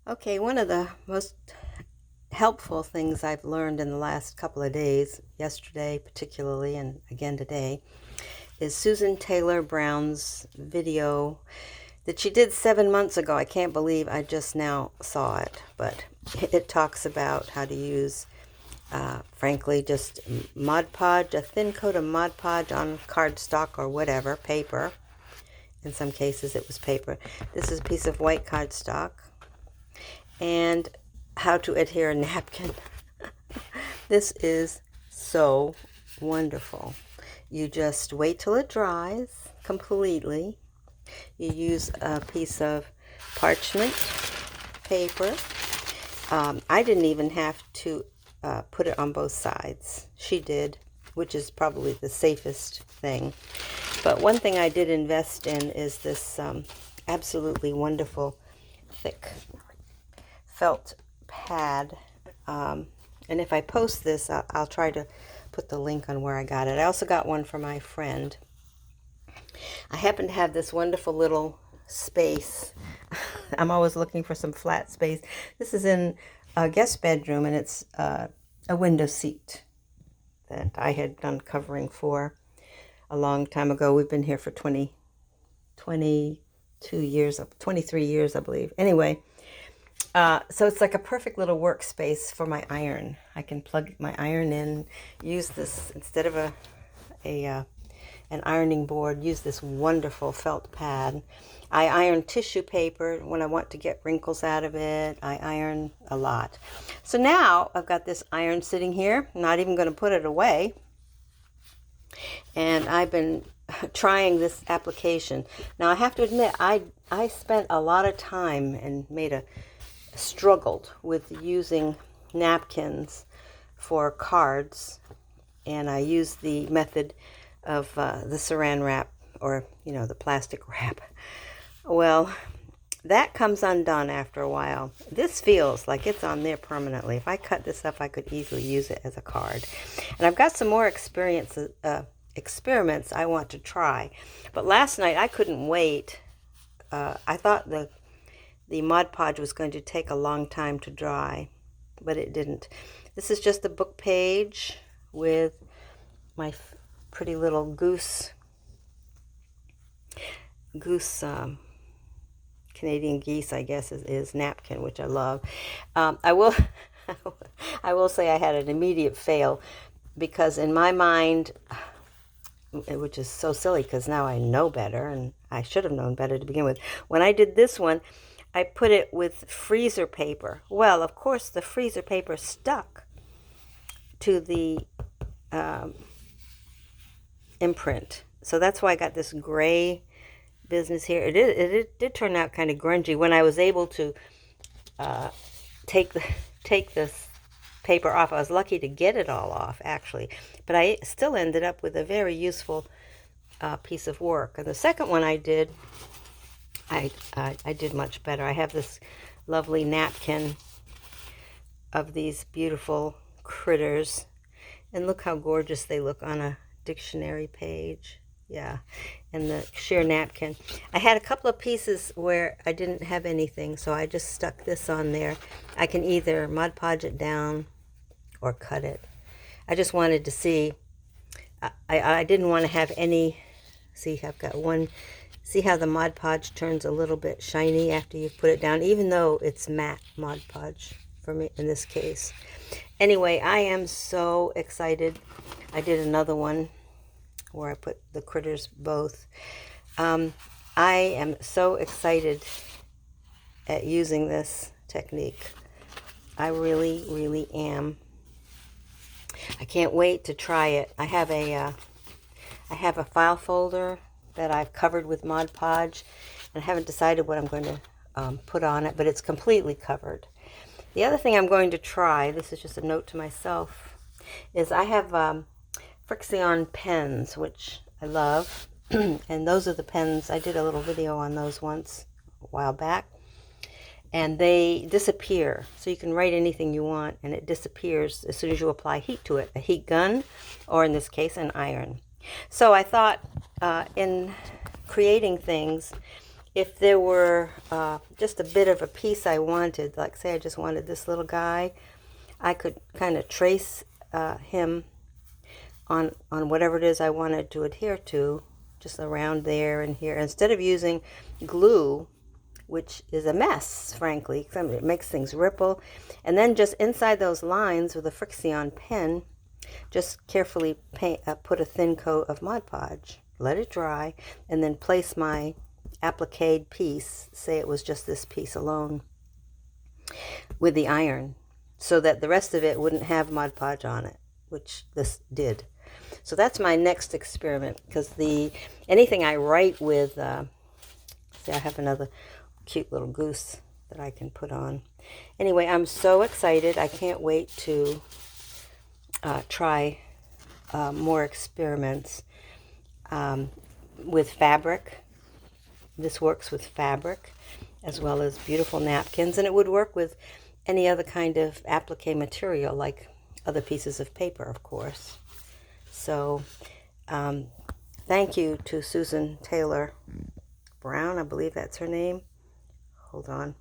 Okay, one of the most helpful things I've learned in the last couple of days, yesterday particularly, and again today, is Susan Taylor Brown's video that she did 7 months ago. I can't believe I just now saw it, but it talks about how to use, frankly, just Mod Podge, a thin coat of Mod Podge on cardstock or whatever, paper. In some cases it was paper. This is a piece of white cardstock. And how to adhere a napkin. This is so wonderful. You just wait till it dries completely. You use a piece of parchment paper. I didn't even have to put it on both sides. She did, which is probably the safest thing. But one thing I did invest in is this absolutely wonderful thick felt pad, and if I post this, I'll try to put the link on where I got it. I also got one for my friend. I happen to have this wonderful little space. I'm always looking for some flat space. This is in a guest bedroom, and it's a window seat that I had done covering for a long time ago. We've been here for 22 years, 23 years, I believe. Anyway, so it's like a perfect little workspace for my iron. I can plug my iron in, use this instead of an ironing board, use this wonderful felt pad. I iron tissue paper when I want to get wrinkles out of it. I iron a lot. So now I've got this iron sitting here. I'm not even going to put it away. And I've been trying this application. Now I have to admit, I spent a lot of time and struggled with using napkins for cards, and I used the method of the saran wrap, or the plastic wrap. Well, that comes undone after a while. This feels like it's on there permanently. If I cut this up, I could easily use it as a card. And I've got some more experiments I want to try. But last night I couldn't wait. I thought the Mod Podge was going to take a long time to dry, but it didn't. This is just a book page with my pretty little goose Canadian geese, I guess, is napkin, which I love. I will say I had an immediate fail, because in my mind, which is so silly because now I know better, and I should have known better to begin with. When I did this one, I put it with freezer paper. Well, of course, the freezer paper stuck to the imprint. So that's why I got this gray business here. It did turn out kind of grungy when I was able to take this paper off. I was lucky to get it all off, actually, but I still ended up with a very useful piece of work. And the second one I did, I did much better. I have this lovely napkin of these beautiful critters, and look how gorgeous they look on a dictionary page. Yeah, and the sheer napkin. I had a couple of pieces where I didn't have anything, so I just stuck this on there. I can either Mod Podge it down or cut it. I just wanted to see. I didn't want to have any. See, I've got one. See how the Mod Podge turns a little bit shiny after you put it down, even though it's matte Mod Podge for me in this case. Anyway, I am so excited. I did another one where I put the critters both. I am so excited at using this technique. I really, really am. I can't wait to try it. I have a file folder that I've covered with Mod Podge, and I haven't decided what I'm going to put on it, but it's completely covered. The other thing I'm going to try, this is just a note to myself, is I have Frixion pens, which I love, and those are the pens. I did a little video on those once a while back, and they disappear. So you can write anything you want, and it disappears as soon as you apply heat to it, a heat gun, or in this case, an iron. So I thought in creating things, if there were just a bit of a piece I wanted, like say I just wanted this little guy, I could kind of trace him on whatever it is I wanted to adhere to, just around there and here, instead of using glue, which is a mess, frankly. It makes things ripple. And then just inside those lines with a Frixion pen, just carefully put a thin coat of Mod Podge, let it dry, and then place my applique piece, say it was just this piece alone, with the iron, so that the rest of it wouldn't have Mod Podge on it, which this did. So that's my next experiment, because anything I write with, see, I have another cute little goose that I can put on. Anyway, I'm so excited. I can't wait to try more experiments with fabric. This works with fabric as well as beautiful napkins, and it would work with any other kind of applique material, like other pieces of paper, of course. So thank you to Susan Taylor Brown, I believe that's her name. Hold on.